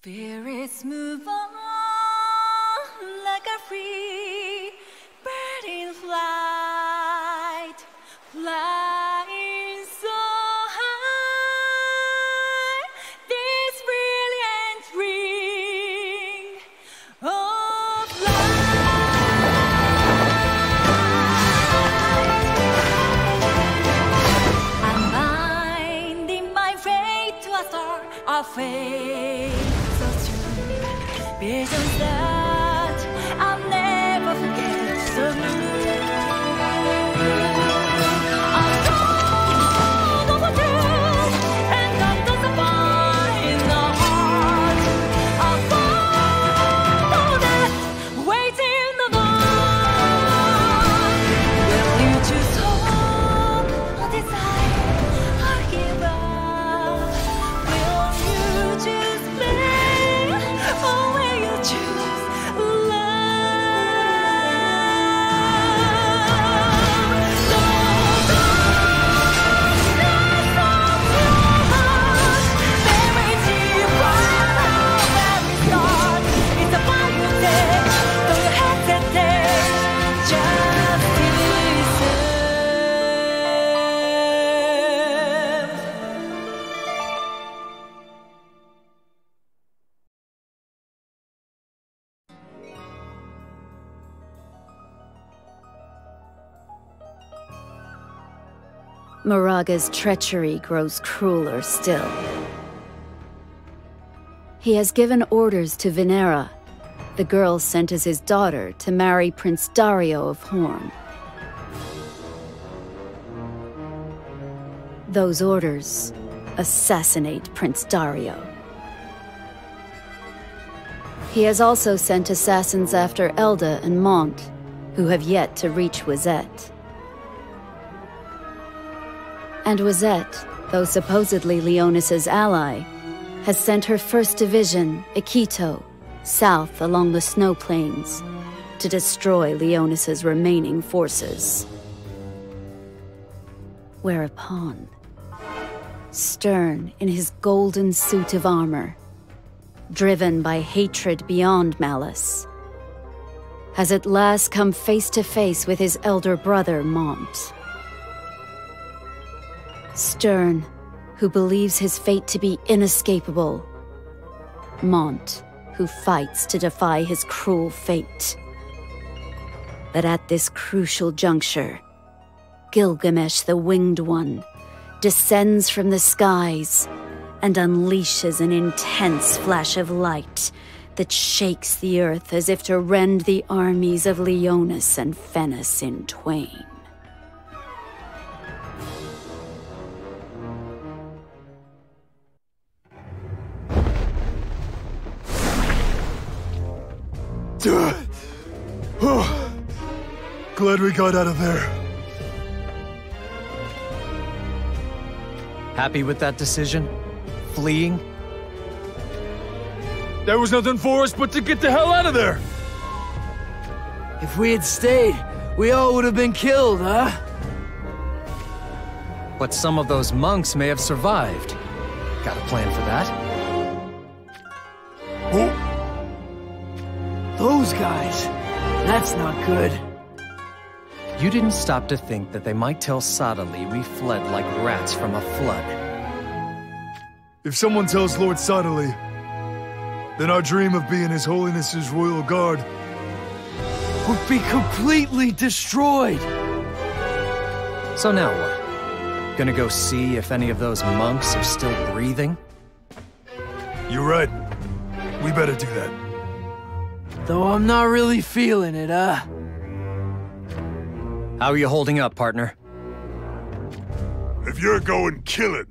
Spirits move on like a free bird in flight, flying so high. This brilliant ring of light. I'm binding my fate to a star of fate. Visions that I'll never forget, so blue. I'm strong over truth, and I'm justifying the heart. I'll follow that, waiting the dawn. Will you choose hope or desire or give up? Will you choose pain or choose love? So very deep from the very start. It's a fight you take, don't you hesitate, just listen. Moraga's treachery grows crueler still. He has given orders to Venera, the girl sent as his daughter to marry Prince Dario of Horn. Those orders: assassinate Prince Dario. He has also sent assassins after Elda and Mont, who have yet to reach Wizette. And Wizette, though supposedly Leonis's ally, has sent her 1st Division, Akito, south along the snow plains to destroy Leonis's remaining forces. Whereupon, Stern, in his golden suit of armor, driven by hatred beyond malice, has at last come face to face with his elder brother, Mont. Stern, who believes his fate to be inescapable. Mont, who fights to defy his cruel fate. But at this crucial juncture, Gilgamesh the Winged One descends from the skies and unleashes an intense flash of light that shakes the earth as if to rend the armies of Leonis and Fennis in twain. Glad we got out of there. Happy with that decision? Fleeing? There was nothing for us but to get the hell out of there! If we had stayed, we all would have been killed, huh? But some of those monks may have survived. Got a plan for that? Oh. Those guys. That's not good. You didn't stop to think that they might tell Sadali we fled like rats from a flood. If someone tells Lord Sadali, then our dream of being His Holiness's royal guard would be completely destroyed. So now what? Gonna go see if any of those monks are still breathing? You're right. We better do that. Though I'm not really feeling it, huh? How are you holding up, partner? If you're going killing,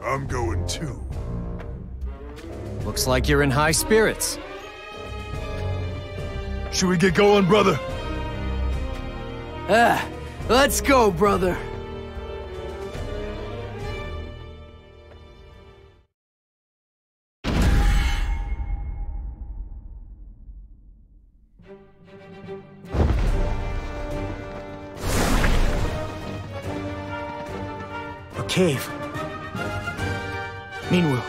I'm going too. Looks like you're in high spirits. Should we get going, brother? Let's go, brother. Cave. Meanwhile,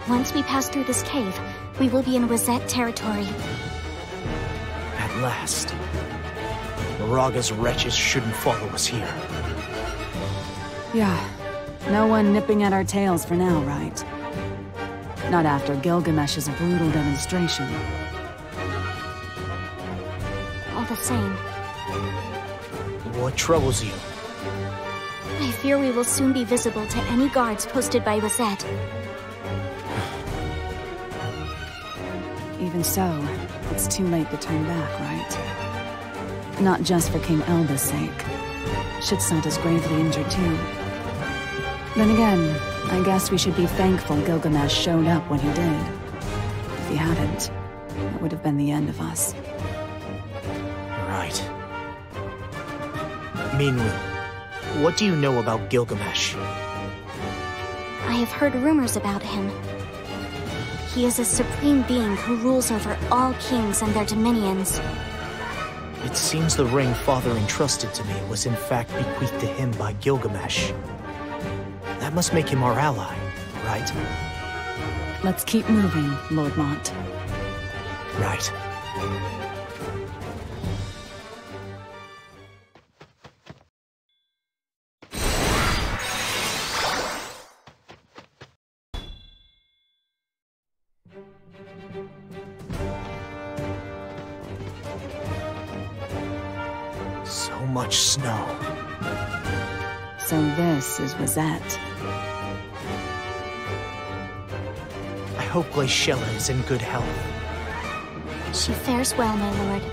Once we pass through this cave, we will be in Rosette territory. At last. Moraga's wretches shouldn't follow us here. Yeah. No one nipping at our tails for now, right? Not after Gilgamesh's brutal demonstration. All the same, What troubles you? I fear we will soon be visible to any guards posted by Rosette. Even so, it's too late to turn back, right? Not just for King Elba's sake. Shitsant is gravely injured too. Then again, I guess we should be thankful Gilgamesh showed up when he did. If he hadn't, it would have been the end of us. Right. Minwu, what do you know about Gilgamesh? I have heard rumors about him. He is a supreme being who rules over all kings and their dominions. It seems the ring Father entrusted to me was in fact bequeathed to him by Gilgamesh. That must make him our ally, right? Let's keep moving, Lord Mont. Right. So much snow. So this is Rosette. I hope Glaciella is in good health. She fares well, my lord.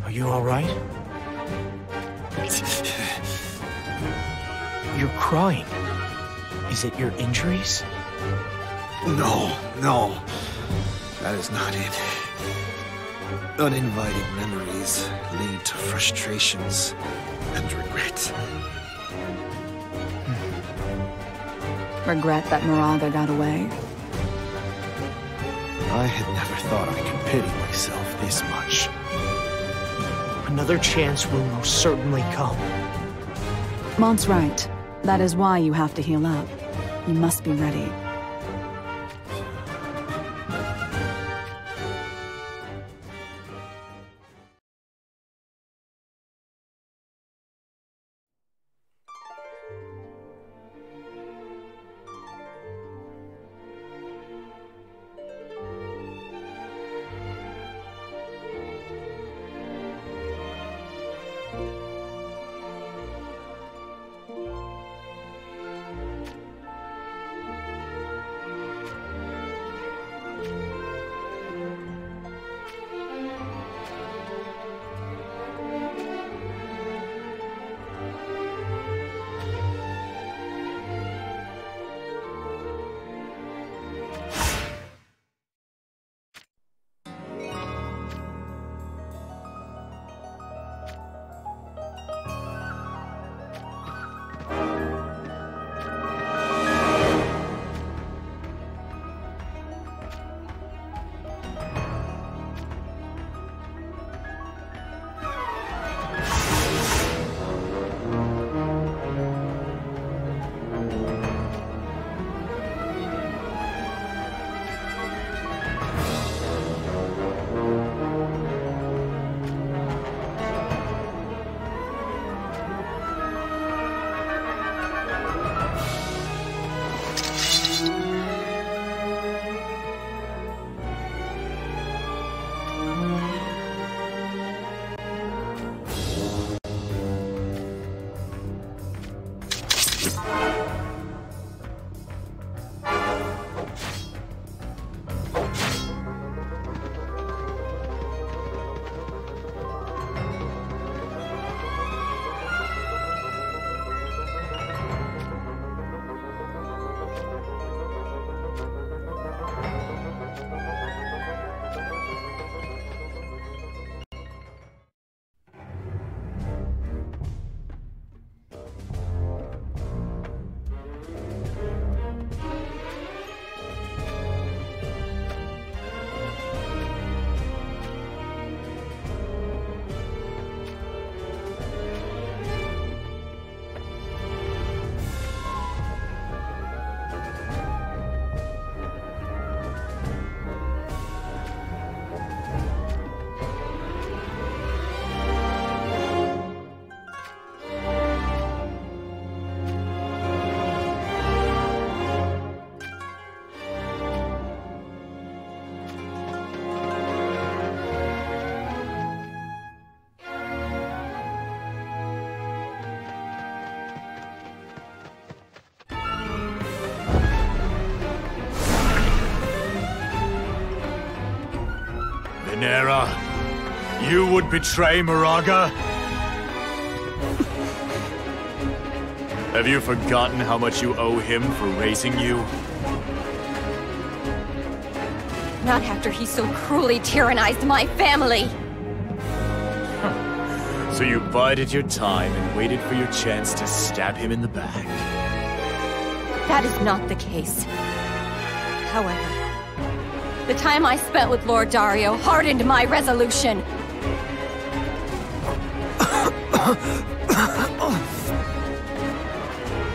Are you alright? You're crying. Is it your injuries? No, no. That is not it. Uninvited memories lead to frustrations and regret. Regret that Moraga got away? I had never thought I could pity myself this much. Another chance will most certainly come. Mont's right. That is why you have to heal up. You must be ready. Venera, you would betray Moraga? Have you forgotten how much you owe him for raising you? Not after he so cruelly tyrannized my family! So you bided your time and waited for your chance to stab him in the back. That is not the case. However, the time I spent with Lord Dario hardened my resolution.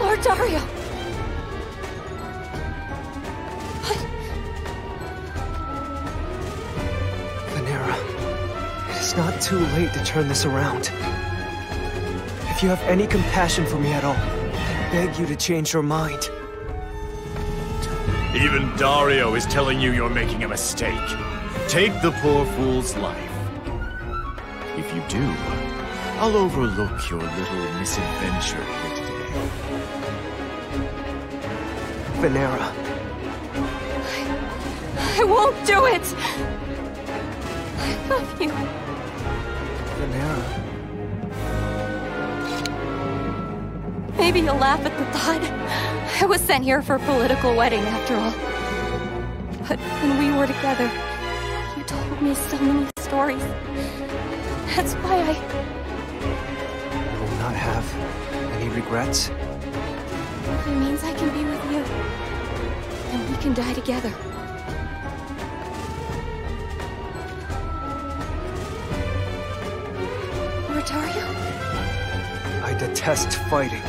Lord Dario! Venera, it is not too late to turn this around. If you have any compassion for me at all, I beg you to change your mind. Even Dario is telling you you're making a mistake. Take the poor fool's life. If you do, I'll overlook your little misadventure here today. Venera. I won't do it! I love you. Venera. Maybe you'll laugh at the thought. I was sent here for a political wedding, after all. But when we were together, you told me so many stories. That's why I... You will not have any regrets? It means I can be with you. And we can die together. Lord Dario? I detest fighting.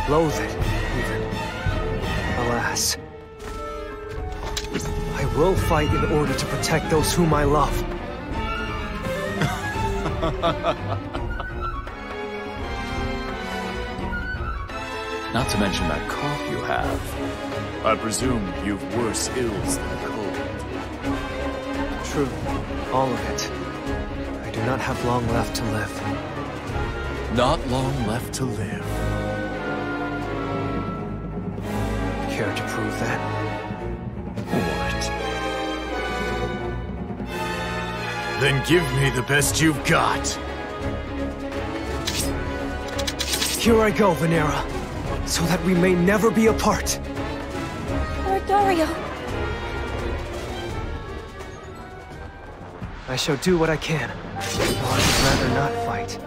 Loathe it, even. Alas. I will fight in order to protect those whom I love. Not to mention that cough you have. I presume you've worse ills than a cold. True. All of it. I do not have long left to live. Not long left to live. Care to prove that? What? Then give me the best you've got. Here I go, Venera, so that we may never be apart. Lord Dario. I shall do what I can, though I would rather not fight.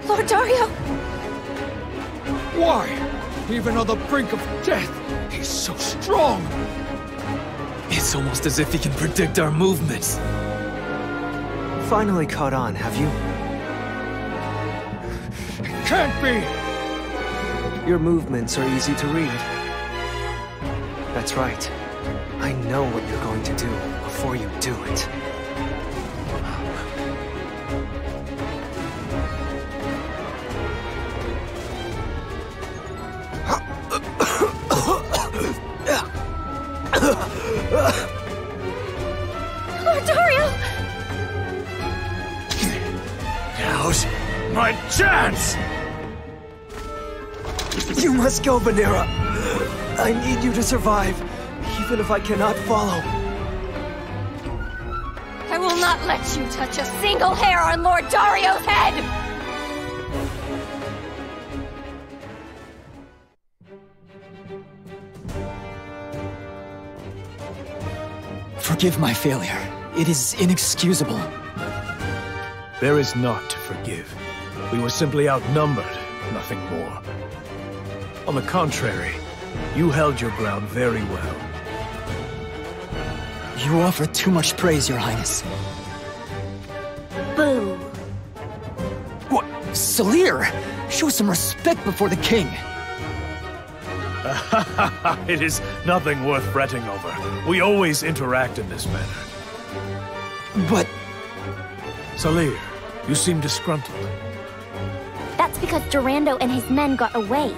Lord Dario! Why? Even on the brink of death, he's so strong! It's almost as if he can predict our movements. Finally caught on, have you? It can't be! Your movements are easy to read. That's right. I know what you're going to do before you do it. Lord Dario! Now's my chance! You must go, Venera. I need you to survive, even if I cannot follow. I will not let you touch a single hair on Lord Dario's head! Forgive my failure. It is inexcusable. There is naught to forgive. We were simply outnumbered, nothing more. On the contrary, you held your ground very well. You offer too much praise, Your Highness. Boo! What? Salir! Show some respect before the king! It is nothing worth fretting over. We always interact in this manner. But... Salir, you seem disgruntled. That's because Durando and his men got away.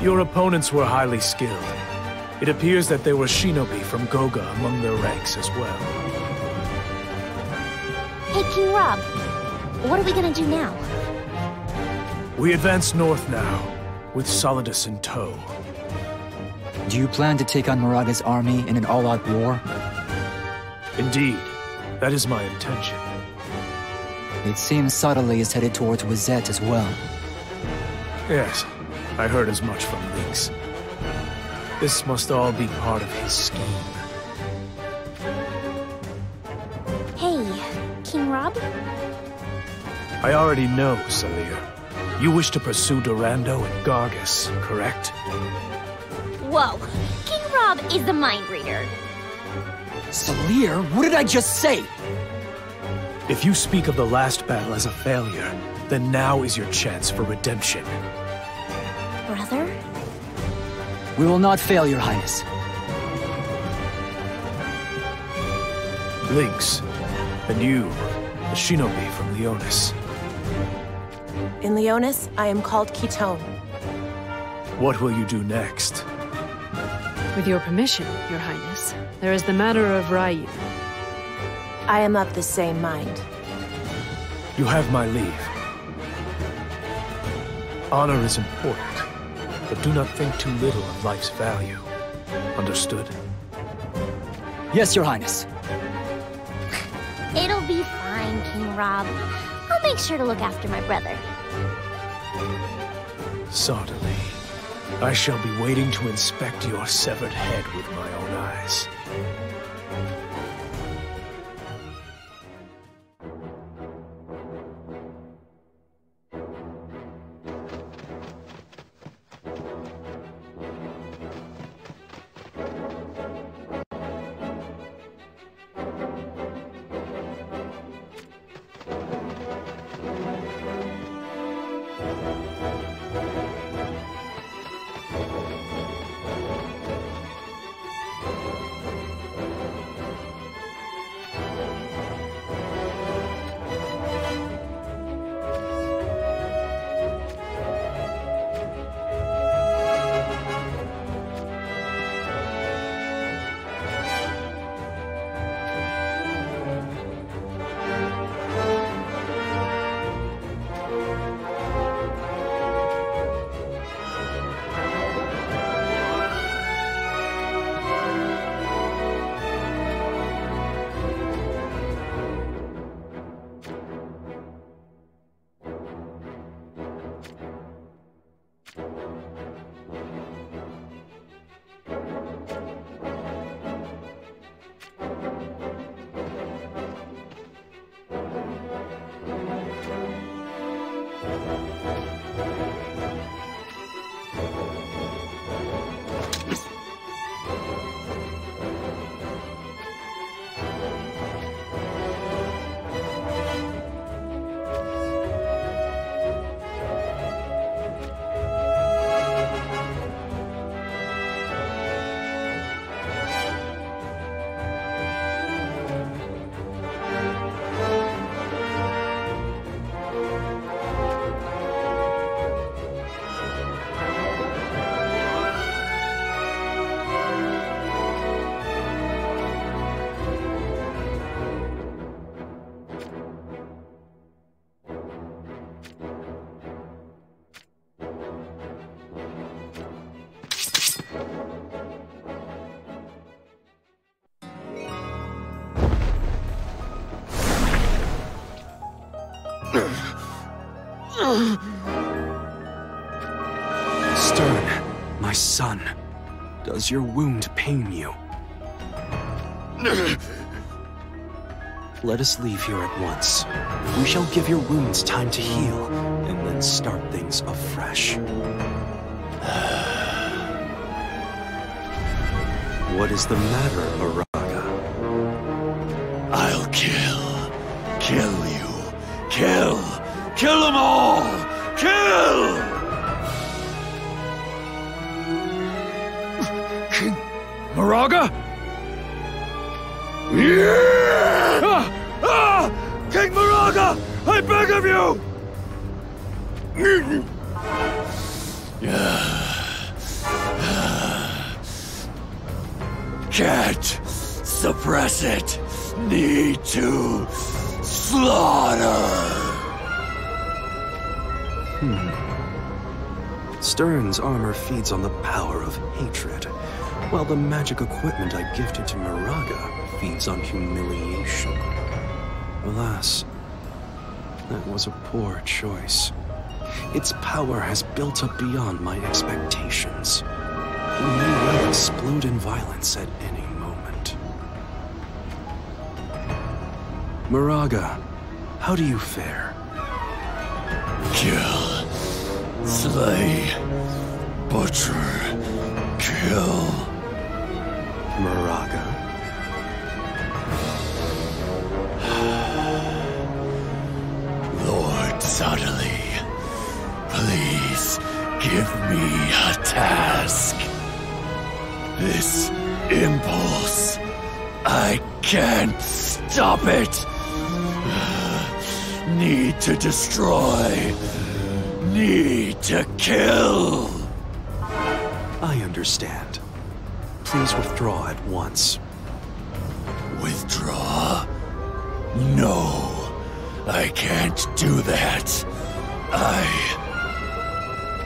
Your opponents were highly skilled. It appears that there were shinobi from Goga among their ranks as well. Hey, King Rob. What are we gonna do now? We advance north now, with Solidus in tow. Do you plan to take on Moraga's army in an all-out war? Indeed. That is my intention. It seems Sadali is headed towards Wizette as well. Yes, I heard as much from Lynx. This must all be part of his scheme. Hey, King Rob? I already know, Salir. You wish to pursue Durando and Gargus, correct? Whoa, King Rob is the mind reader. Salir, what did I just say? If you speak of the last battle as a failure, then now is your chance for redemption. Brother? We will not fail, Your Highness. Lynx, and you, the shinobi from Leonis. In Leonis, I am called Ketone. What will you do next? With your permission, Your Highness, there is the matter of Ryu. I am of the same mind. You have my leave. Honor is important, but do not think too little of life's value. Understood? Yes, Your Highness. It'll be fine, King Rob. I'll make sure to look after my brother. Certainly. I shall be waiting to inspect your severed head with my own eyes. Stern, my son, does your wound pain you? Let us leave here at once. We shall give your wounds time to heal, and then start things afresh. What is the matter, Moraga? I'll kill you. Kill them all! Kill! Moraga? King Moraga! I beg of you! Can't suppress it. Need to slaughter. Stern's armor feeds on the power of hatred, while the magic equipment I gifted to Moraga feeds on humiliation. Alas, that was a poor choice. Its power has built up beyond my expectations. It may well explode in violence at any moment. Moraga, how do you fare? Kill. Slay. Butcher. Kill. Moraga? Lord Suddenly, please give me a task. This impulse, I can't stop it. Need to destroy. Need to kill. I understand. Please withdraw at once. Withdraw? No, I can't do that.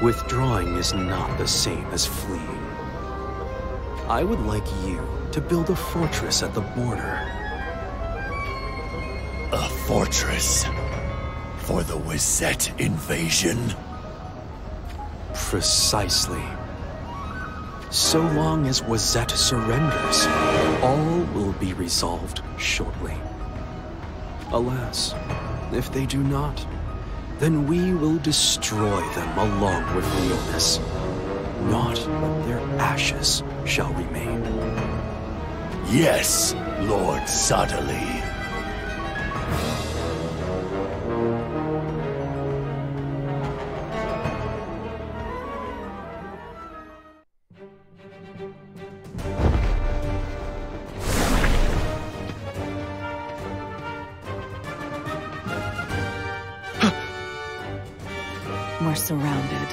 Withdrawing is not the same as fleeing. I would like you to build a fortress at the border. A fortress? For the Wisette invasion? Precisely. So long as Wisette surrenders, all will be resolved shortly. Alas, if they do not, then we will destroy them along with Leonis. Not but their ashes shall remain. Yes, Lord Suddenly. We're surrounded.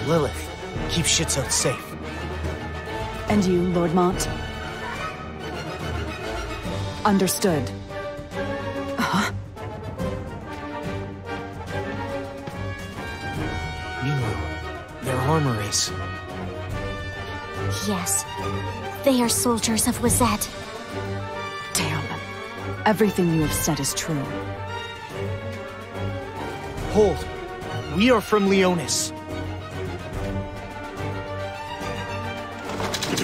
Lilith, keep Shitzo safe. And you, Lord Mont? Understood. Huh? Mimu, their armor is... Yes. They are soldiers of Wisette. Damn. Everything you have said is true. Hold. We are from Leonis.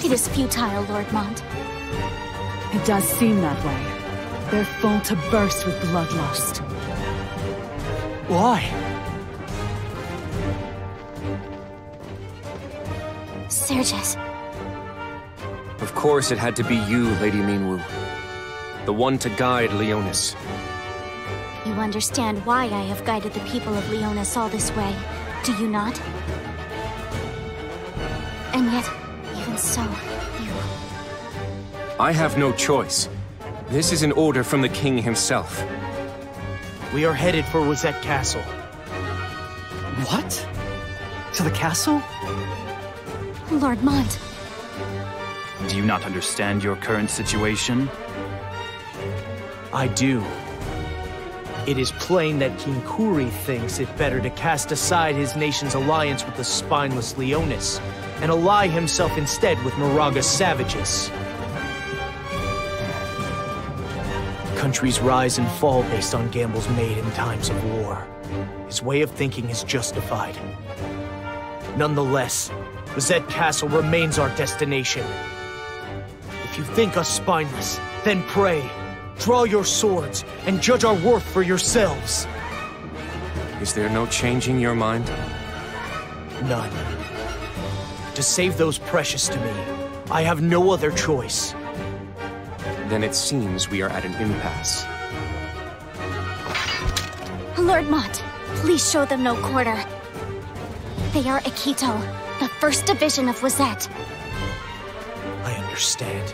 It is futile, Lord Mont. It does seem that way. They're full to burst with bloodlust. Why? Sergius. Of course it had to be you, Lady Minwu. The one to guide Leonis. You understand why I have guided the people of Leonis all this way, do you not? And yet, even so, you... I have no choice. This is an order from the king himself. We are headed for Wisette Castle. What? To the castle? Lord Mont. Do you not understand your current situation? I do. It is plain that King Kuri thinks it better to cast aside his nation's alliance with the spineless Leonis, and ally himself instead with Moraga's savages. Countries rise and fall based on gambles made in times of war. His way of thinking is justified. Nonetheless, Wisette Castle remains our destination. If you think us spineless, then pray. Draw your swords, and judge our worth for yourselves. Is there no changing your mind? None. To save those precious to me, I have no other choice. Then it seems we are at an impasse. Lord Mont, please show them no quarter. They are Akito, the 1st Division of Wazette. I understand.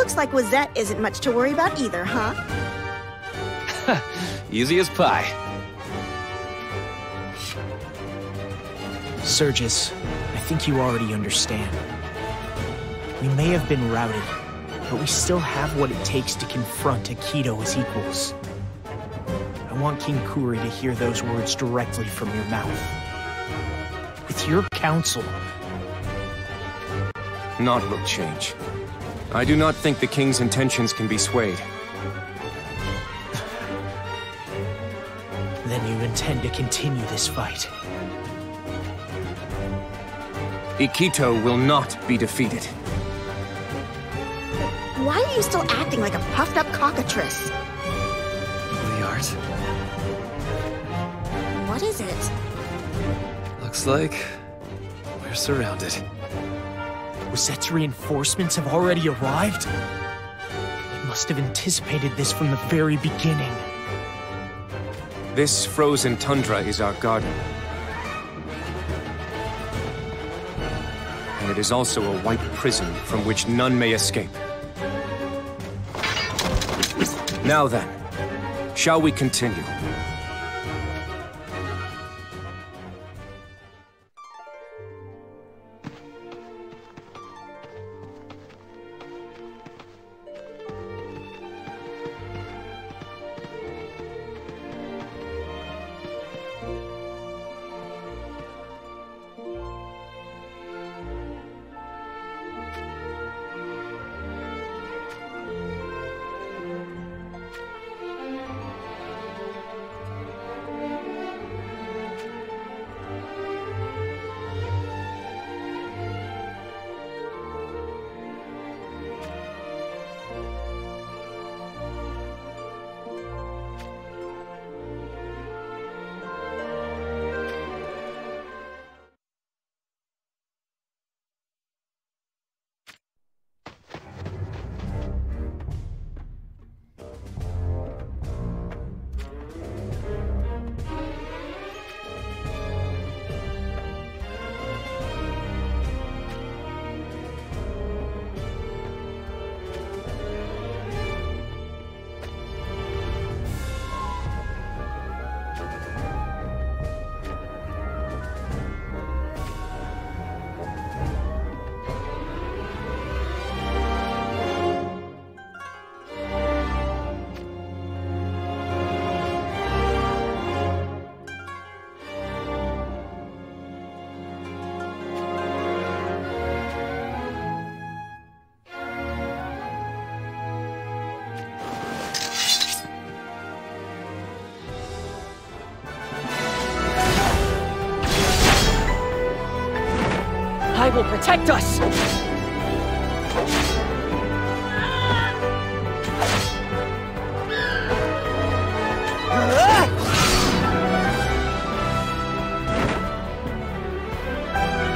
Looks like Wazette isn't much to worry about either, huh? Easy as pie. Surges, I think you already understand. We may have been routed, but we still have what it takes to confront Akito as equals. I want King Kuri to hear those words directly from your mouth. With your counsel... Naught will change. I do not think the king's intentions can be swayed. Then you intend to continue this fight. Akito will not be defeated. Why are you still acting like a puffed-up cockatrice? We aren't. What is it? Looks like we're surrounded. Wazette's reinforcements have already arrived? They must have anticipated this from the very beginning. This frozen tundra is our garden. And it is also a white prison from which none may escape. Now then, shall we continue? I will protect us!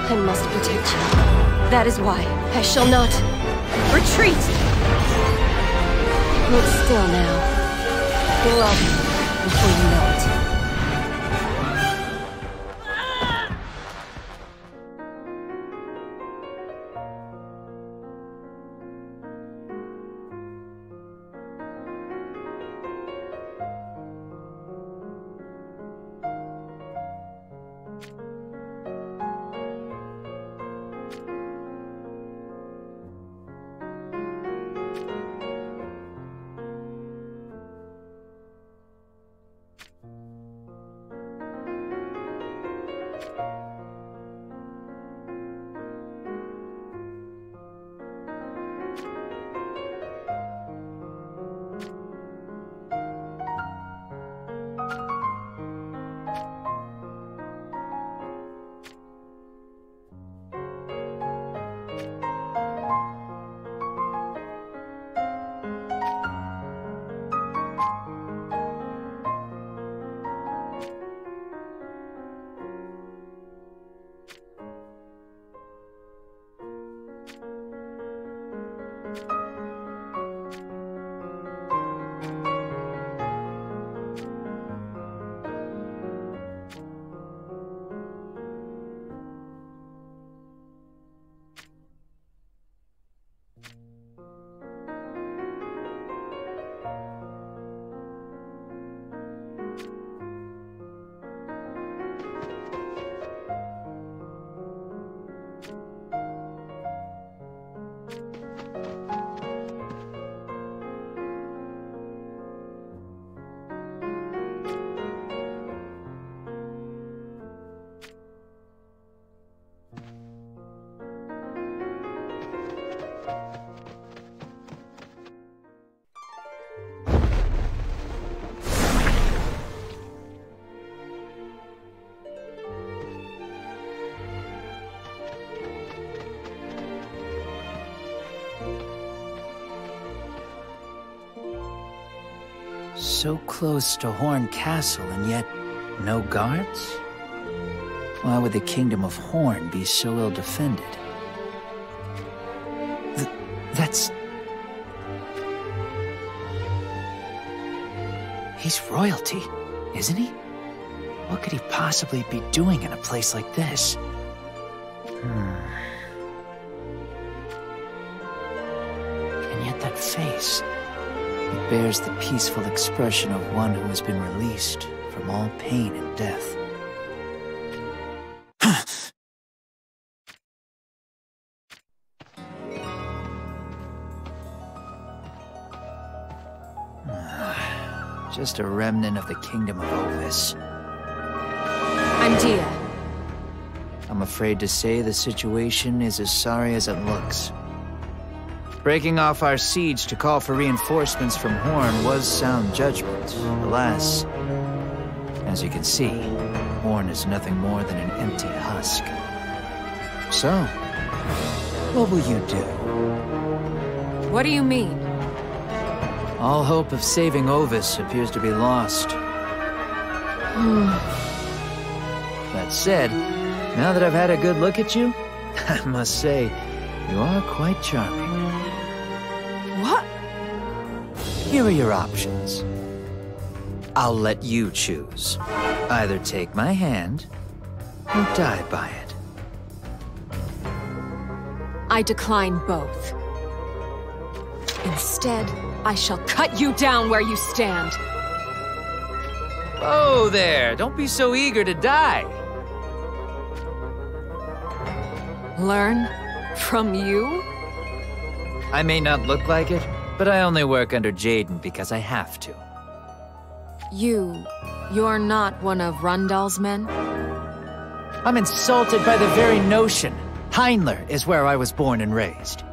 I must protect you. That is why I shall not retreat! Hold still now. Go up before you know it. So close to Horn Castle and yet no guards? Why would the Kingdom of Horn be so ill defended? That's... He's royalty, isn't he? What could he possibly be doing in a place like this? And yet that face, it bears the peaceful expression of one who has been released from all pain and death. Just a remnant of the Kingdom of Ovis. I'm Dia. I'm afraid to say the situation is as sorry as it looks. Breaking off our siege to call for reinforcements from Horn was sound judgment. Alas, as you can see, Horn is nothing more than an empty husk. So, what will you do? What do you mean? All hope of saving Ovis appears to be lost. That said, now that I've had a good look at you, I must say, you are quite charming. What? Here are your options. I'll let you choose. Either take my hand, or die by it. I decline both. Instead, I shall cut you down where you stand. Oh there, don't be so eager to die. Learn from you? I may not look like it, but I only work under Jaden because I have to. You're not one of Rundal's men? I'm insulted by the very notion. Heinler is where I was born and raised.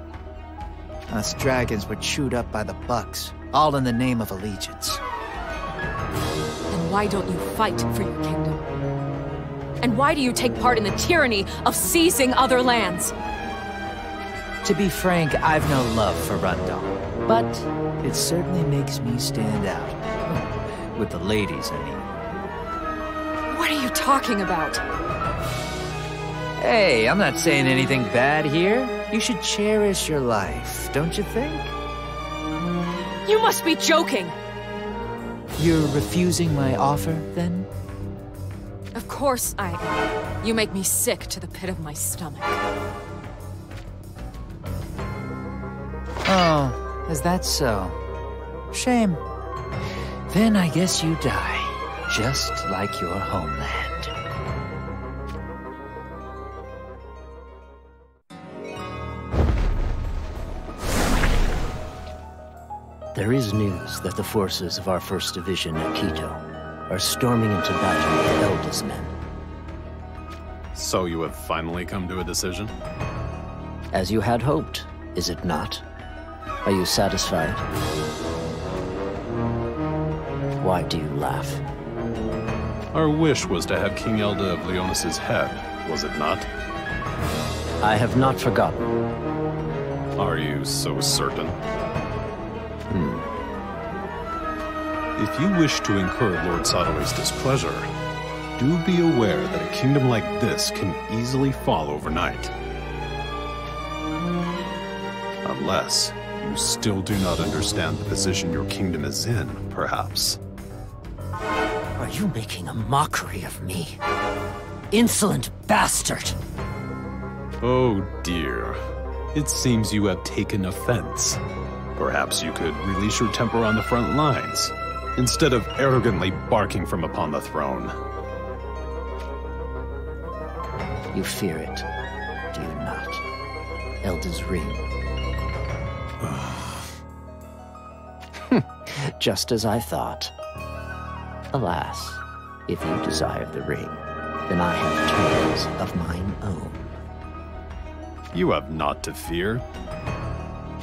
Us dragons were chewed up by the Bucks, all in the name of allegiance. Then why don't you fight for your kingdom? And why do you take part in the tyranny of seizing other lands? To be frank, I've no love for Rundal, but it certainly makes me stand out. With the ladies, I mean. What are you talking about? Hey, I'm not saying anything bad here. You should cherish your life, don't you think? You must be joking! You're refusing my offer, then? Of course I am. You make me sick to the pit of my stomach. Oh, is that so? Shame. Then I guess you die, just like your homeland. There is news that the forces of our 1st Division at Quito are storming into battle with Elda's men. So you have finally come to a decision? As you had hoped, is it not? Are you satisfied? Why do you laugh? Our wish was to have King Elda of Leonis' head, was it not? I have not forgotten. Are you so certain? If you wish to incur Lord Sadale's displeasure, do be aware that a kingdom like this can easily fall overnight. Unless you still do not understand the position your kingdom is in, perhaps. Are you making a mockery of me? Insolent bastard! Oh dear. It seems you have taken offense. Perhaps you could release your temper on the front lines, instead of arrogantly barking from upon the throne. You fear it, do you not? Elda's ring. Just as I thought. Alas, if you desire the ring, then I have terms of mine own. You have naught to fear.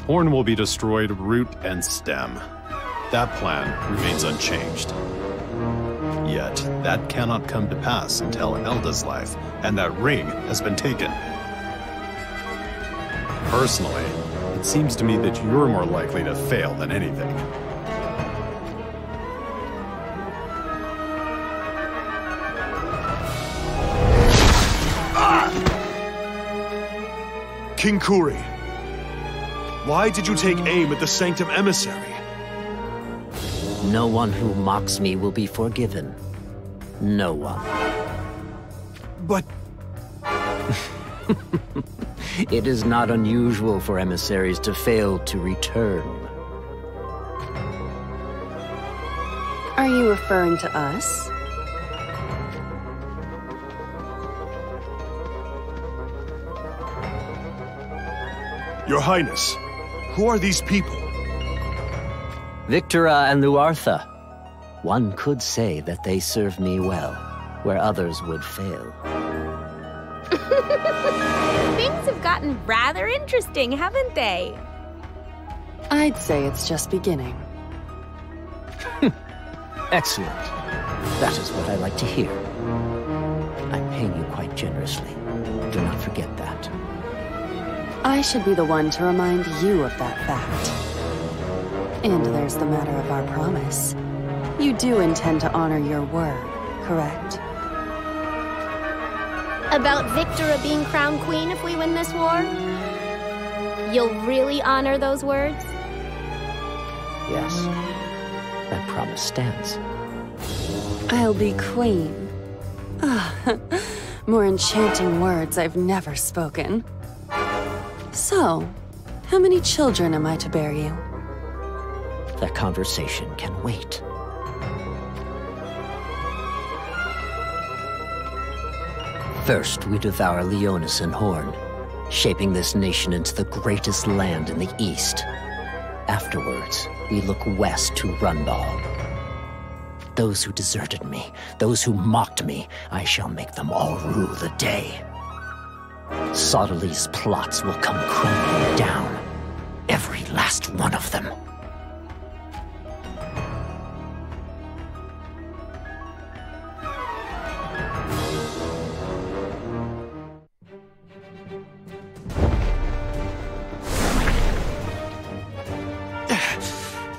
Horn will be destroyed root and stem. That plan remains unchanged. Yet, that cannot come to pass until Elda's life and that ring has been taken. Personally, it seems to me that you're more likely to fail than anything. King Kuri, why did you take aim at the Sanctum Emissary? No one who mocks me will be forgiven. No one. But... It is not unusual for emissaries to fail to return. Are you referring to us? Your Highness, who are these people? Victora and Luartha. One could say that they serve me well, where others would fail. Things have gotten rather interesting, haven't they? I'd say it's just beginning. Excellent. That is what I like to hear. I'm paying you quite generously. Do not forget that. I should be the one to remind you of that fact. And there's the matter of our promise. You do intend to honor your word, correct? About Victora being crowned queen if we win this war? You'll really honor those words? Yes. That promise stands. I'll be queen. Ah, more enchanting words I've never spoken. So, how many children am I to bear you? That conversation can wait. First, we devour Leonis and Horn, shaping this nation into the greatest land in the East. Afterwards, we look west to Rundal. Those who deserted me, those who mocked me, I shall make them all rue the day. Soderly's plots will come crumbling down. Every last one of them.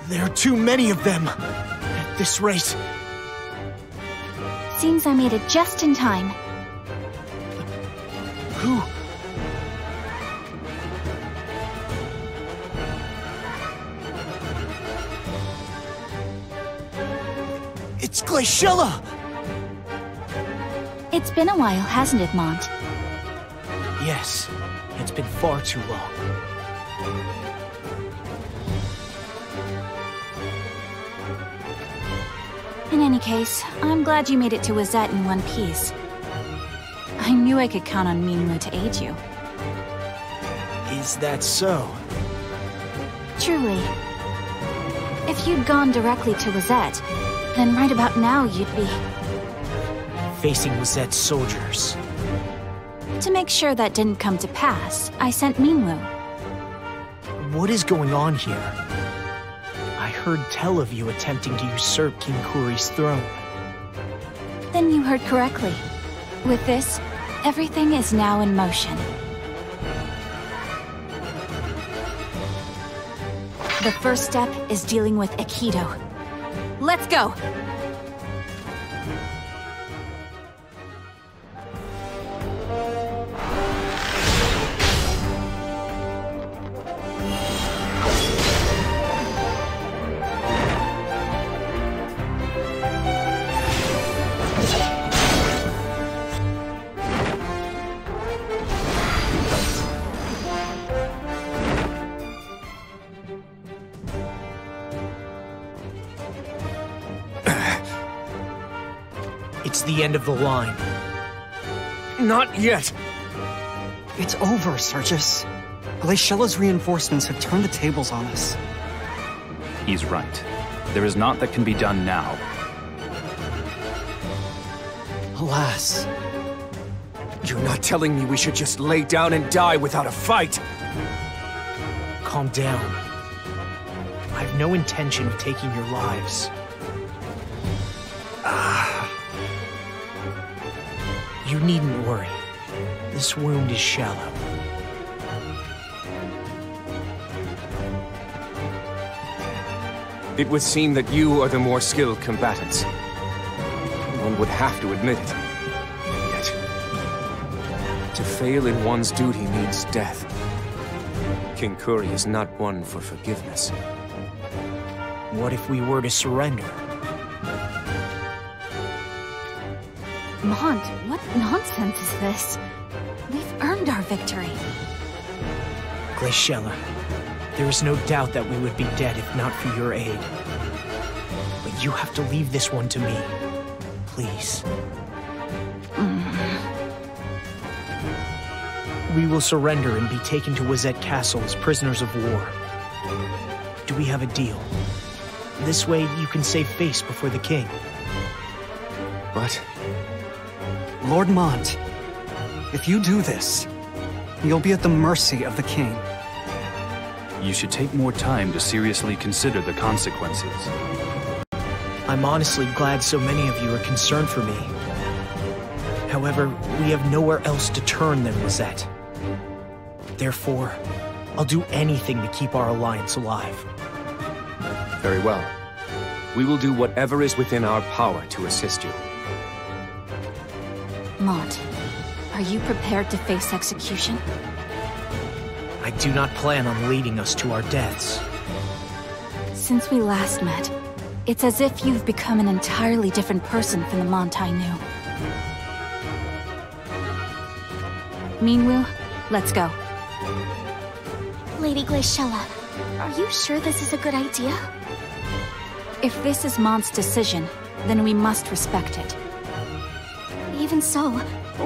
There are too many of them. At this rate. Seems I made it just in time. Who? It's Glaciella! It's been a while, hasn't it, Mont? Yes, it's been far too long. In any case, I'm glad you made it to Wazette in one piece. I knew I could count on Minwu to aid you. Is that so? Truly. If you'd gone directly to Wazette, then right about now you'd be... facing Wazette's soldiers. To make sure that didn't come to pass, I sent Minwu. What is going on here? I heard tell of you attempting to usurp King Kuri's throne. Then you heard correctly. With this, everything is now in motion. The first step is dealing with Aikido. Let's go! It's the end of the line. Not yet! It's over, Sergius. Glaciela's reinforcements have turned the tables on us. He's right. There is naught that can be done now. Alas. You're not telling me we should just lay down and die without a fight! Calm down. I have no intention of taking your lives. You needn't worry. This wound is shallow. It would seem that you are the more skilled combatants. One would have to admit it. Yet, to fail in one's duty means death. King Kuri is not one for forgiveness. What if we were to surrender? Mont, what nonsense is this? We've earned our victory. Glaciella, there is no doubt that we would be dead if not for your aid. But you have to leave this one to me. Please. We will surrender and be taken to Wizette Castle as prisoners of war. Do we have a deal? This way you can save face before the king. What? Lord Mont, if you do this, you'll be at the mercy of the king. You should take more time to seriously consider the consequences. I'm honestly glad so many of you are concerned for me. However, we have nowhere else to turn than Wizette. Therefore, I'll do anything to keep our alliance alive. Very well. We will do whatever is within our power to assist you. Mont, are you prepared to face execution? I do not plan on leading us to our deaths. Since we last met, it's as if you've become an entirely different person from the Mont I knew. Minwu, let's go. Lady Glaciella, are you sure this is a good idea? If this is Mont's decision, then we must respect it. Even so,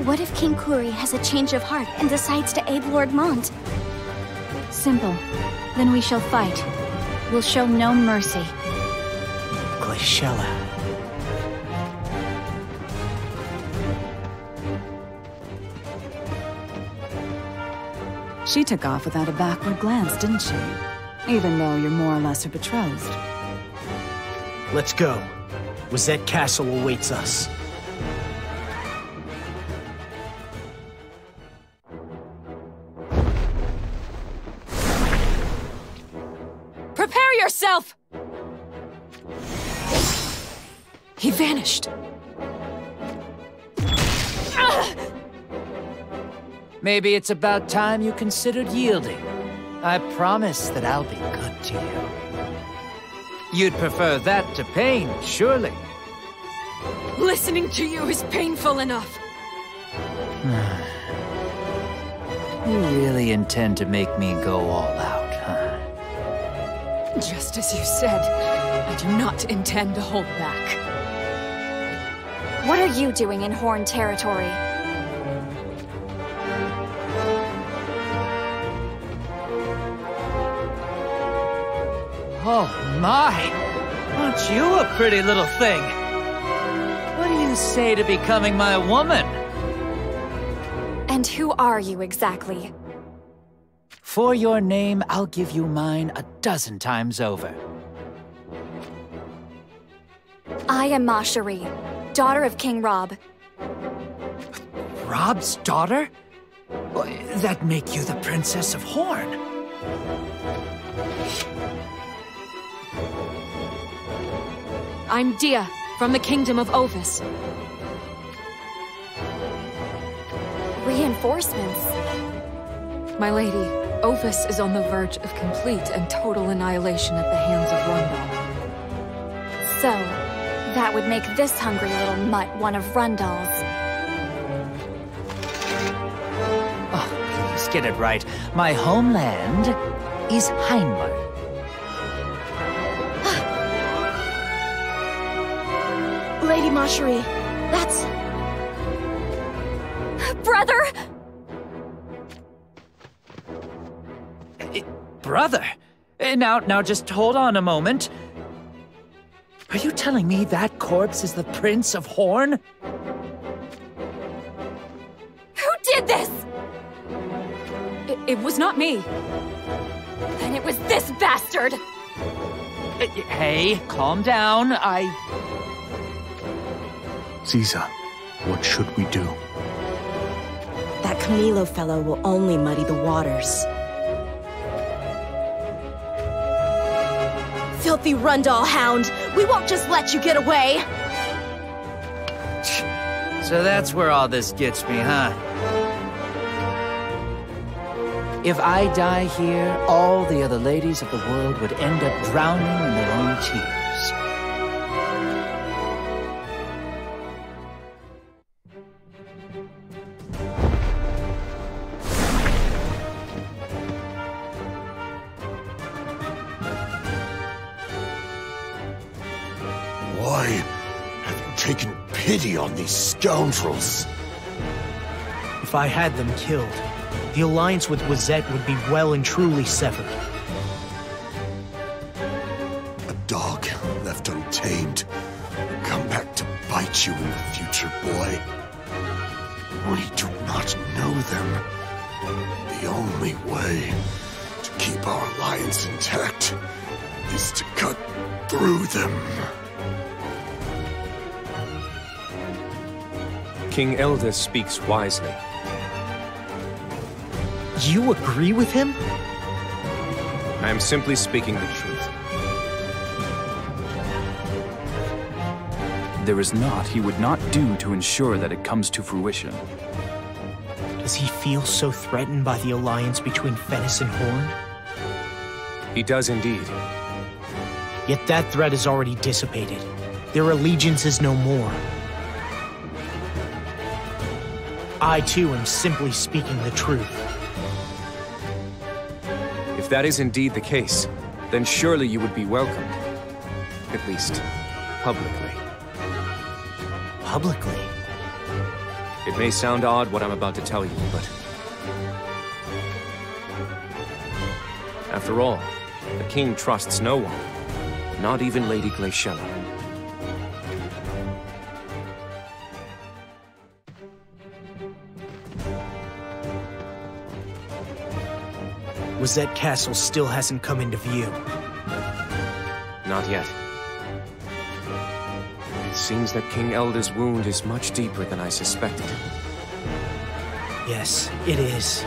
what if King Kuri has a change of heart and decides to aid Lord Mont? Simple. Then we shall fight. We'll show no mercy. Glaciella. She took off without a backward glance, didn't she? Even though you're more or less her betrothed. Let's go. Wizette Castle awaits us. Prepare yourself! He vanished. Maybe it's about time you considered yielding. I promise that I'll be good to you. You'd prefer that to pain, surely. Listening to you is painful enough. You really intend to make me go all out, huh? Just as you said, I do not intend to hold back. What are you doing in Horn territory? Oh my! Aren't you a pretty little thing? What do you say to becoming my woman? And who are you exactly? For your name, I'll give you mine 12 times over. I am Ma Cherie, daughter of King Rob. Rob's daughter? That make you the Princess of Horn. I'm Dia, from the Kingdom of Ovis. Reinforcements? My lady, Ovis is on the verge of complete and total annihilation at the hands of Rundal. So, that would make this hungry little mutt one of Rundal's. Oh, please get it right. My homeland is Heinlein. Lady Ma Cherie, that's... Brother! Brother? Now just hold on a moment. Are you telling me that corpse is the Prince of Horn? Who did this? It was not me. Then it was this bastard! Hey, calm down. Ziza, what should we do? That Camilo fellow will only muddy the waters. Filthy Rundal hound! We won't just let you get away! So that's where all this gets me, huh? If I die here, all the other ladies of the world would end up drowning in their own tears. Why have you taken pity on these scoundrels? If I had them killed, the alliance with Wazette would be well and truly severed. A dog left untamed will come back to bite you in the future, boy. We do not know them. The only way to keep our alliance intact is to cut through them. King Elders speaks wisely. You agree with him? I am simply speaking the truth. There is naught he would not do to ensure that it comes to fruition. Does he feel so threatened by the alliance between Fennis and Horn? He does indeed. Yet that threat is already dissipated. Their allegiance is no more. I, too, am simply speaking the truth. If that is indeed the case, then surely you would be welcomed. At least, publicly. Publicly? It may sound odd what I'm about to tell you, but... After all, the king trusts no one, not even Lady Glaciella. Wazette Castle still hasn't come into view. Not yet. It seems that King Elder's wound is much deeper than I suspected. Yes, it is.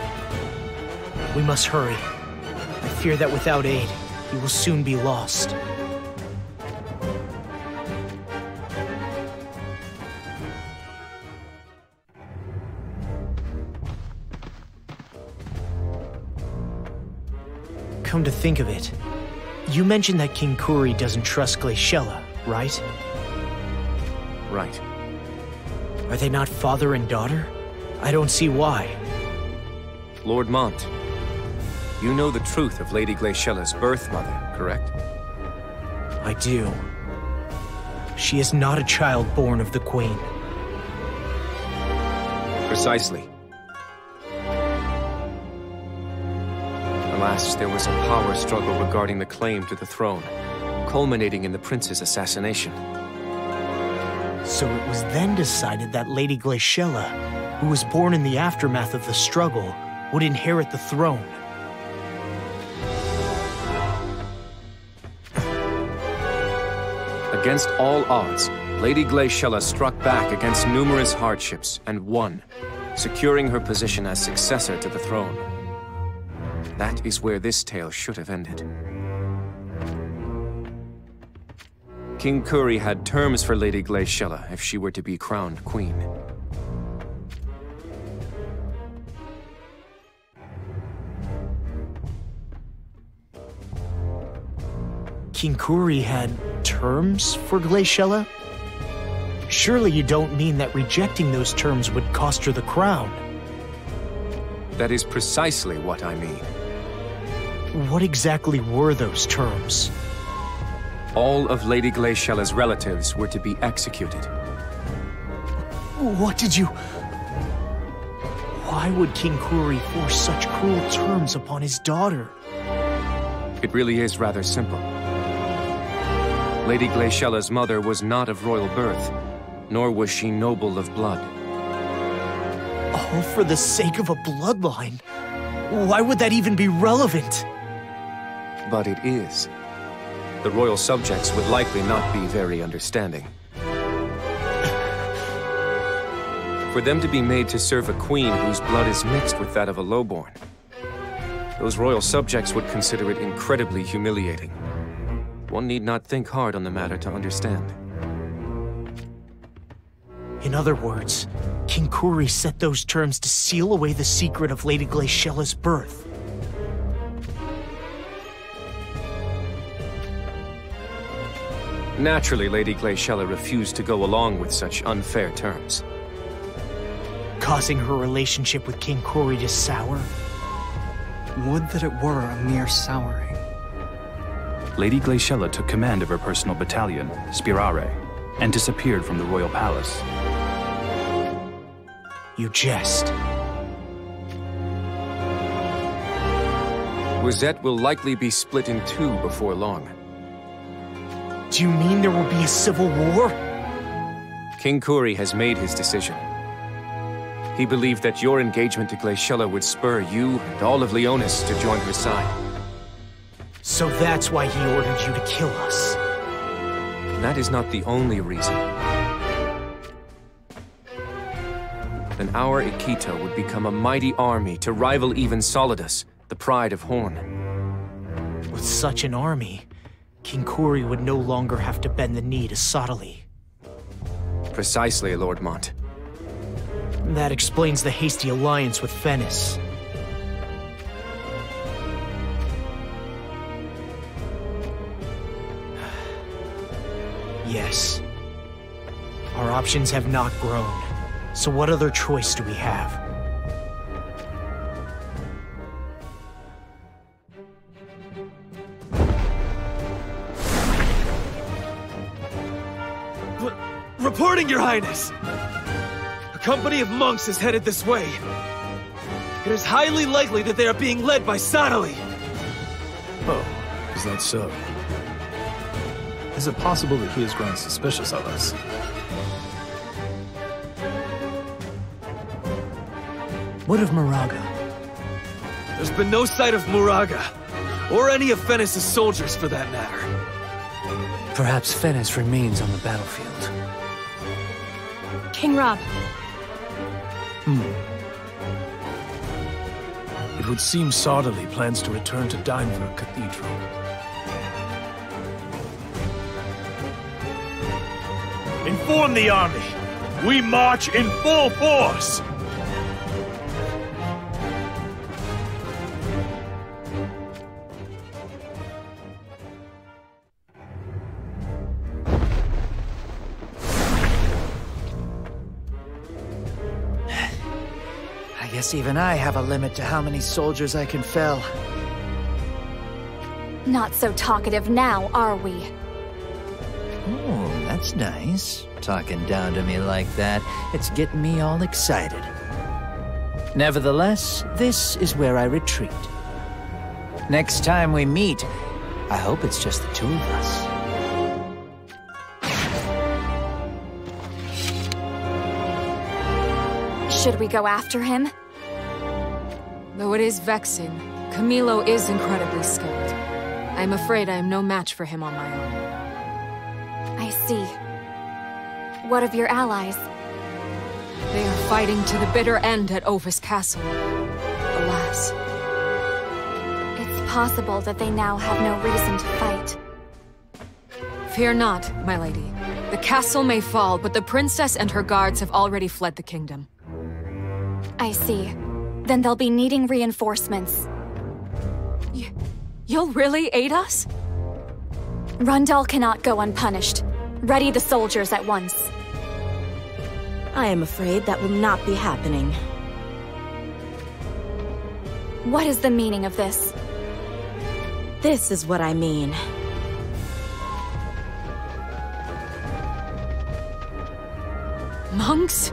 We must hurry. I fear that without aid, he will soon be lost. Come to think of it, you mentioned that King Kuri doesn't trust Glaciella, right? Right. Are they not father and daughter? I don't see why. Lord Mont, you know the truth of Lady Glaciella's birth mother, correct? I do. She is not a child born of the Queen. Precisely. Alas, there was a power struggle regarding the claim to the throne, culminating in the prince's assassination. So it was then decided that Lady Glaciella, who was born in the aftermath of the struggle, would inherit the throne. Against all odds, Lady Glaciella struck back against numerous hardships and won, securing her position as successor to the throne. That is where this tale should have ended. King Kuri had terms for Lady Glaciella if she were to be crowned queen. King Kuri had terms for Glaciella? Surely you don't mean that rejecting those terms would cost her the crown? That is precisely what I mean. What exactly were those terms? All of Lady Glaciella's relatives were to be executed. What did you... Why would King Kuri force such cruel terms upon his daughter? It really is rather simple. Lady Glaciella's mother was not of royal birth, nor was she noble of blood. All for the sake of a bloodline? Why would that even be relevant? But it is. The royal subjects would likely not be very understanding. For them to be made to serve a queen whose blood is mixed with that of a lowborn, those royal subjects would consider it incredibly humiliating. One need not think hard on the matter to understand. In other words, King Kuri set those terms to seal away the secret of Lady Glaciella's birth. Naturally, Lady Glaciella refused to go along with such unfair terms. Causing her relationship with King Kuri to sour? Would that it were a mere souring. Lady Glaciella took command of her personal battalion, Spirare, and disappeared from the royal palace. You jest. Rosette will likely be split in two before long. Do you mean there will be a civil war? King Kuri has made his decision. He believed that your engagement to Glaciella would spur you and all of Leonis to join her side. So that's why he ordered you to kill us. That is not the only reason. Then our Ikito would become a mighty army to rival even Solidus, the pride of Horn. With such an army, King Kuri would no longer have to bend the knee to Sodali. Precisely, Lord Mont. That explains the hasty alliance with Fennis. Yes. Our options have not grown. So what other choice do we have? Reporting, Your Highness! A company of monks is headed this way. It is highly likely that they are being led by Sodali. Oh, is that so? Is it possible that he has grown suspicious of us? What of Moraga? There's been no sight of Moraga, or any of Fennis' soldiers for that matter. Perhaps Fennis remains on the battlefield. King Rob. It would seem Sodali plans to return to Denver Cathedral. Inform the army! We march in full force! I guess even I have a limit to how many soldiers I can fell. Not so talkative now, are we? Oh, that's nice. Talking down to me like that, it's getting me all excited. Nevertheless, this is where I retreat. Next time we meet, I hope it's just the two of us. Should we go after him? Though it is vexing, Camilo is incredibly skilled. I'm afraid I am no match for him on my own. I see. What of your allies? They are fighting to the bitter end at Ovis Castle. Alas. It's possible that they now have no reason to fight. Fear not, my lady. The castle may fall, but the princess and her guards have already fled the kingdom. I see. Then they'll be needing reinforcements. You'll really aid us? Rundal cannot go unpunished. Ready the soldiers at once. I am afraid that will not be happening. What is the meaning of this? This is what I mean. Monks?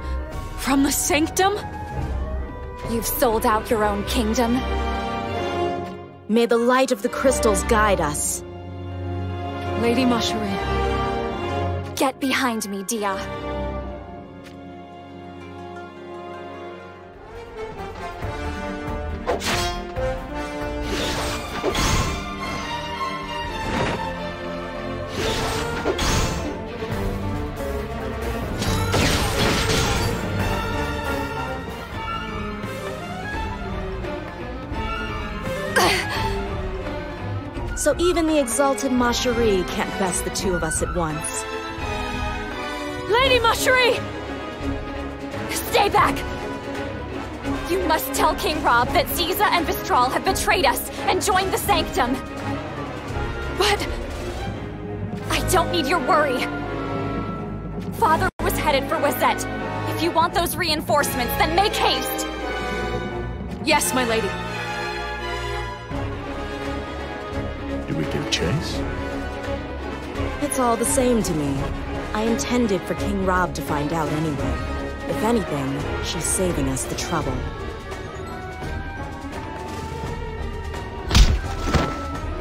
From the Sanctum? You've sold out your own kingdom? May the light of the crystals guide us. Lady Masherie. Get behind me, Dia. So even the exalted Masherie can't best the two of us at once. Lady Masherie! Stay back! You must tell King Rob that Ziza and Vistral have betrayed us and joined the Sanctum. But... I don't need your worry. Father was headed for Wazette. If you want those reinforcements, then make haste! Yes, my lady. Do we give chase? It's all the same to me. I intended for King Rob to find out anyway. If anything, she's saving us the trouble.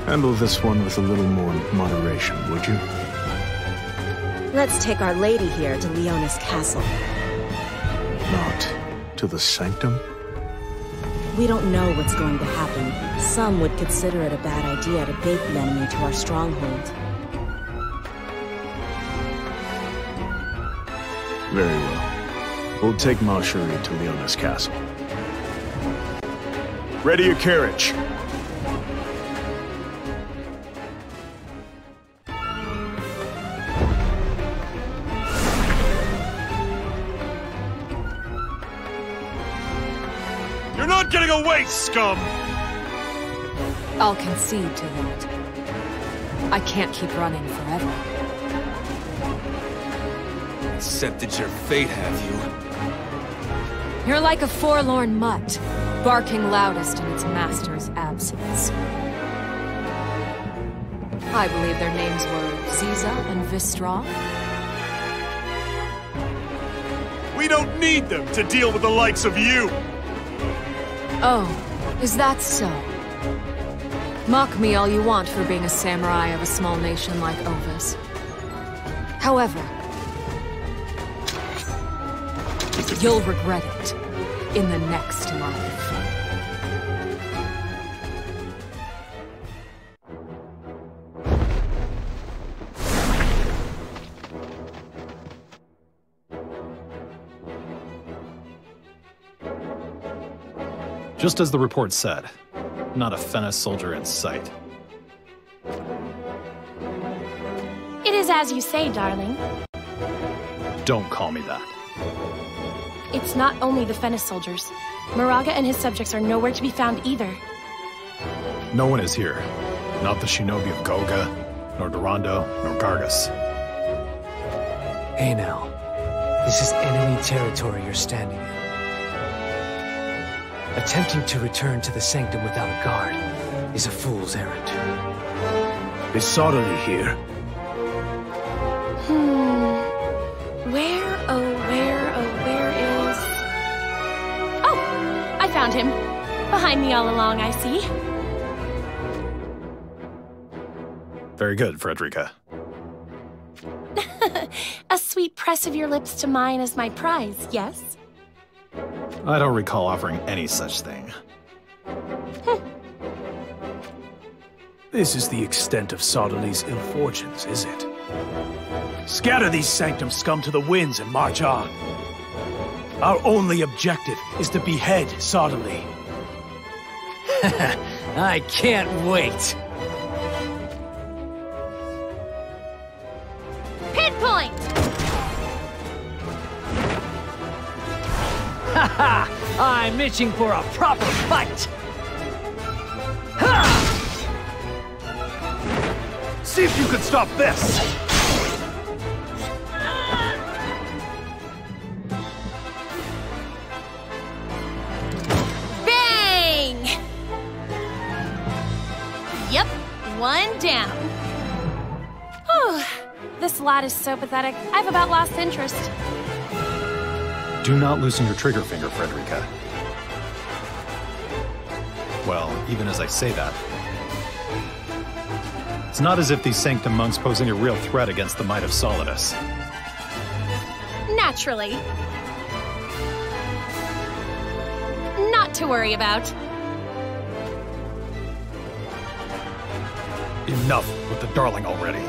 Handle this one with a little more moderation, would you? Let's take Our Lady here to Leonis Castle. Not to the Sanctum? We don't know what's going to happen. Some would consider it a bad idea to bait the enemy to our stronghold. Very well. We'll take Marjorie to Leonis Castle. Ready your carriage! You're not getting away, scum! I'll concede to that. I can't keep running forever. Accepted your fate, have you? You're like a forlorn mutt, barking loudest in its master's absence. I believe their names were Ziza and Vistra. We don't need them to deal with the likes of you! Oh, is that so? Mock me all you want for being a samurai of a small nation like Ovis. However, you'll regret it in the next life. Just as the report said, not a Fennis soldier in sight. It is as you say, darling. Don't call me that. It's not only the Fennis soldiers. Moraga and his subjects are nowhere to be found either. No one is here. Not the shinobi of Goga, nor Durando, nor Gargus. Hey now. This is enemy territory you're standing in. Attempting to return to the Sanctum without a guard is a fool's errand. Is Soderly here? Where is... Oh! I found him. Behind me all along, I see. Very good, Frederica. A sweet press of your lips to mine is my prize, yes? I don't recall offering any such thing. This is the extent of Soderly's ill fortunes, is it? Scatter these Sanctum scum to the winds and march on. Our only objective is to behead Soderly. I can't wait! Pinpoint! Haha! I'm itching for a proper fight! Ha! See if you can stop this! Bang! Yep, one down. Whew. This lad is so pathetic, I've about lost interest. Do not loosen your trigger finger, Frederica. Well, even as I say that, it's not as if these Sanctum monks pose any real threat against the might of Solidus. Naturally. Not to worry about. Enough with the darling already.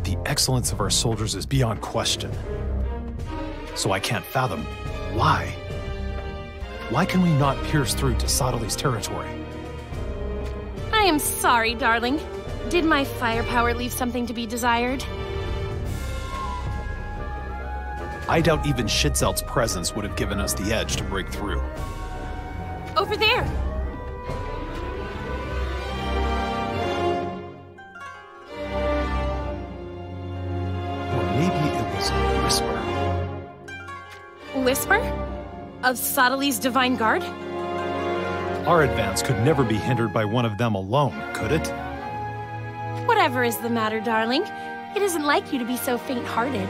The excellence of our soldiers is beyond question. so I can't fathom why. Why can we not pierce through to Sottili's territory? I am sorry, darling. Did my firepower leave something to be desired? I doubt even Schitzelt's presence would have given us the edge to break through. Over there! Or maybe it was a whisper. Whisper? Of Sottili's Divine Guard? Our advance could never be hindered by one of them alone, could it? Whatever is the matter, darling. It isn't like you to be so faint-hearted.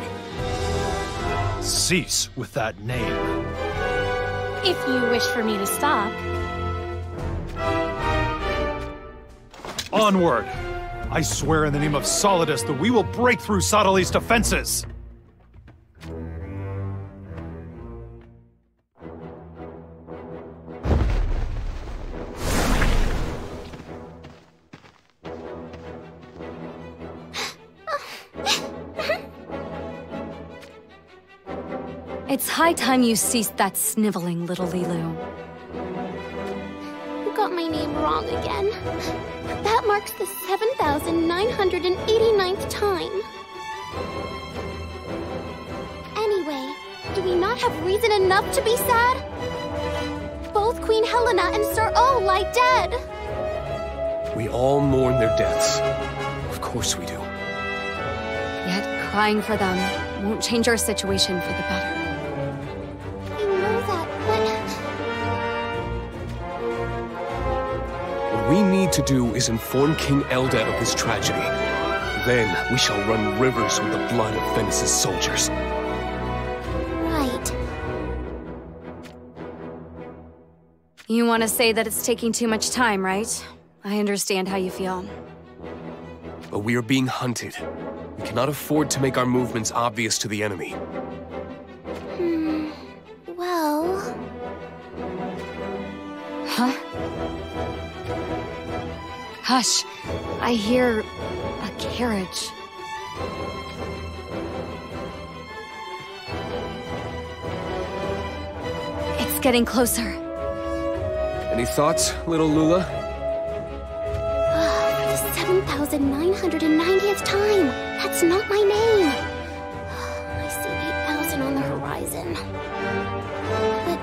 Cease with that name. If you wish for me to stop. Onward! I swear in the name of Solidus that we will break through Sottili's defenses! It's high time you ceased that sniveling, little Lilu. You got my name wrong again. That marks the 7,989th time. Anyway, do we not have reason enough to be sad? Both Queen Helena and Sir O lie dead. We all mourn their deaths. Of course we do. Yet crying for them won't change our situation for the better. What we need to do is inform King Elda of this tragedy. Then we shall run rivers with the blood of Venice's soldiers. Right. You want to say that it's taking too much time, right? I understand how you feel. But we are being hunted. We cannot afford to make our movements obvious to the enemy. Well... Huh? Hush! I hear a carriage. It's getting closer. Any thoughts, little Lula? For the 7,990th time! That's not my name! I see 8,000 on the horizon. But,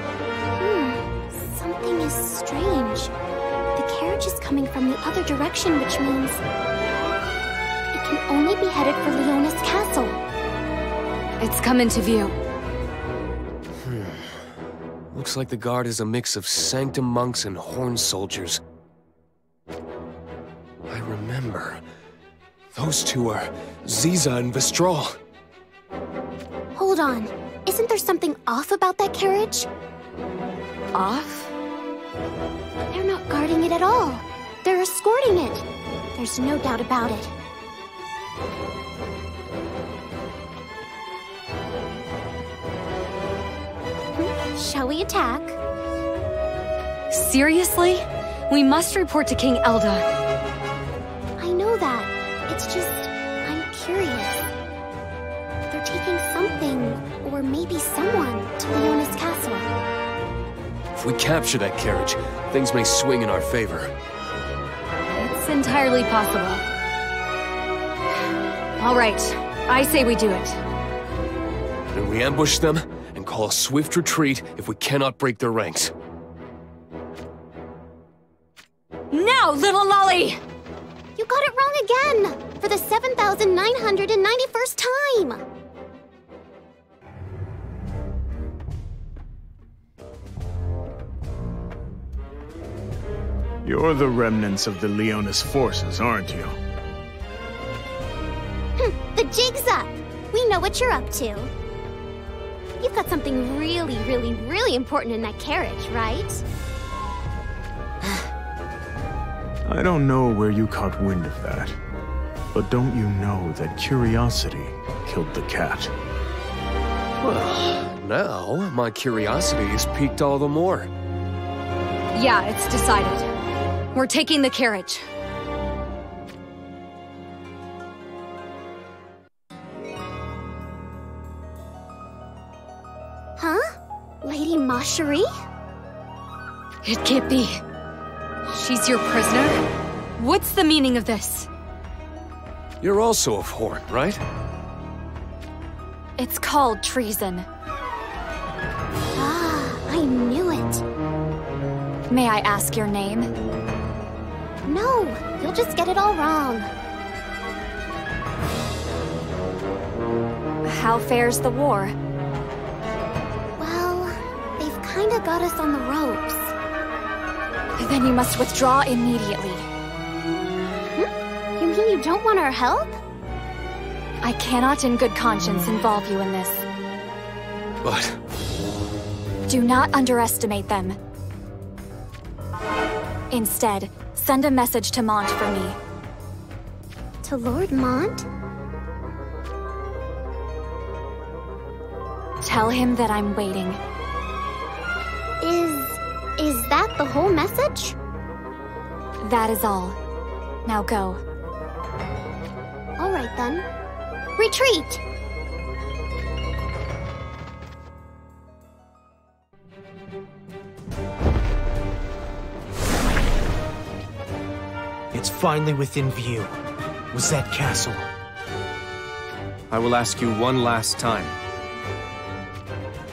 something is strange. The carriage is coming from the other direction, which means it can only be headed for Leonis Castle. It's come into view. Looks like the guard is a mix of Sanctum monks and Horn soldiers. I remember. Those two are Ziza and Vistral. Hold on. Isn't there something off about that carriage? Off? They're not guarding it at all. They're escorting it. There's no doubt about it. Shall we attack? Seriously? We must report to King Elda. I know that. It's just, I'm curious. They're taking something, or maybe someone, to Leonis Castle. If we capture that carriage, things may swing in our favor. It's entirely possible. All right, I say we do it. Then we ambush them and call a swift retreat if we cannot break their ranks. Now, little lolly! You got it wrong again! For the 7,991st time! You're the remnants of the Leonis forces, aren't you? The jig's up! We know what you're up to. You've got something really, really, really important in that carriage, right? I don't know where you caught wind of that, but don't you know that curiosity killed the cat? Well, now my curiosity is piqued all the more. Yeah, it's decided. We're taking the carriage. Cherie? It can't be. She's your prisoner? What's the meaning of this? You're also of Horn, right? It's called treason. Ah, I knew it. May I ask your name? No, you'll just get it all wrong. How fares the war? Well, they've kinda got us on the ropes. Then you must withdraw immediately. You mean you don't want our help? I cannot in good conscience involve you in this. But... Do not underestimate them. Instead, send a message to Mont for me. To Lord Mont? Tell him that I'm waiting. Is that the whole message? That is all. Now go. All right then. Retreat! It's finally within view. Was that castle? I will ask you one last time.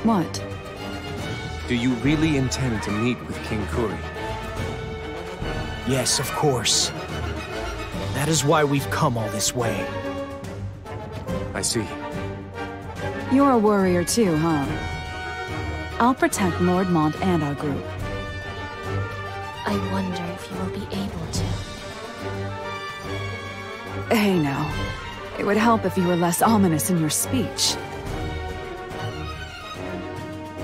What? Do you really intend to meet with King Kuri? Yes, of course. That is why we've come all this way. I see. You're a worrier too, huh? I'll protect Lord Mont and our group. I wonder if you will be able to. Hey now. It would help if you were less ominous in your speech.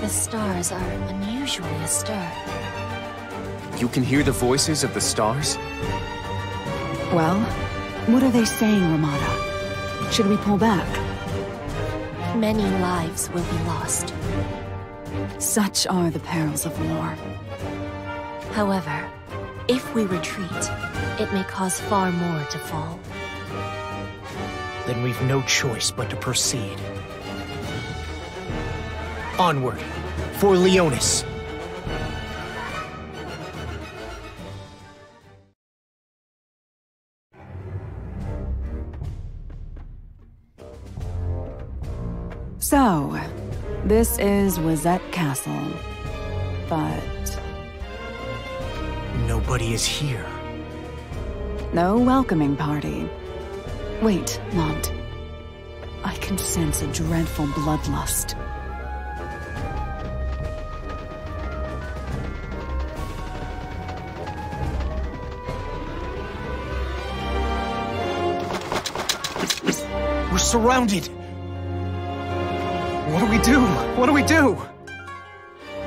The stars are unusually astir. You can hear the voices of the stars? Well, what are they saying, Ramada? Should we pull back? Many lives will be lost. Such are the perils of war. However, if we retreat, it may cause far more to fall. Then we've no choice but to proceed. Onward, for Leonis! So, this is Wizette Castle, but... Nobody is here. No welcoming party. Wait, Mont. I can sense a dreadful bloodlust. We're surrounded! What do we do? What do we do?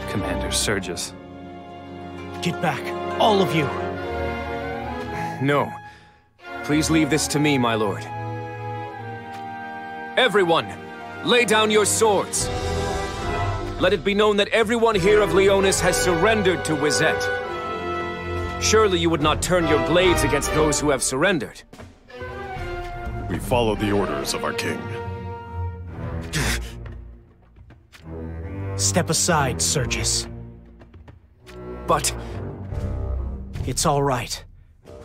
Commander Sergius. Get back, all of you! No. Please leave this to me, my lord. Everyone, lay down your swords. Let it be known that everyone here of Leonis has surrendered to Wizette. Surely you would not turn your blades against those who have surrendered. We follow the orders of our king. Step aside, Sergius. But... It's all right.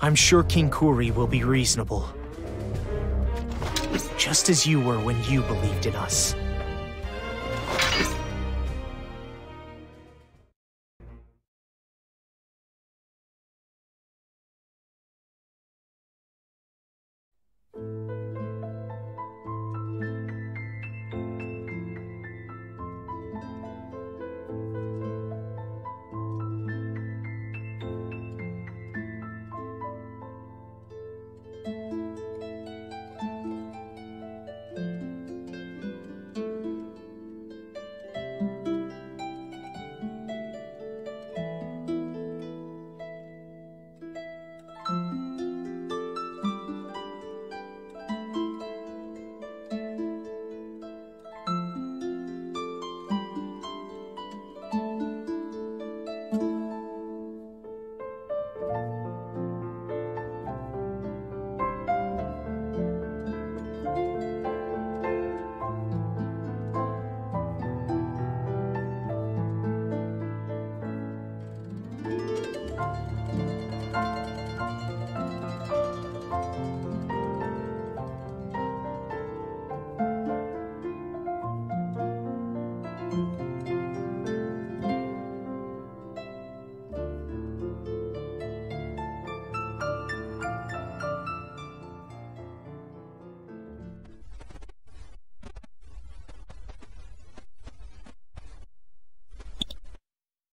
I'm sure King Kuri will be reasonable. Just as you were when you believed in us.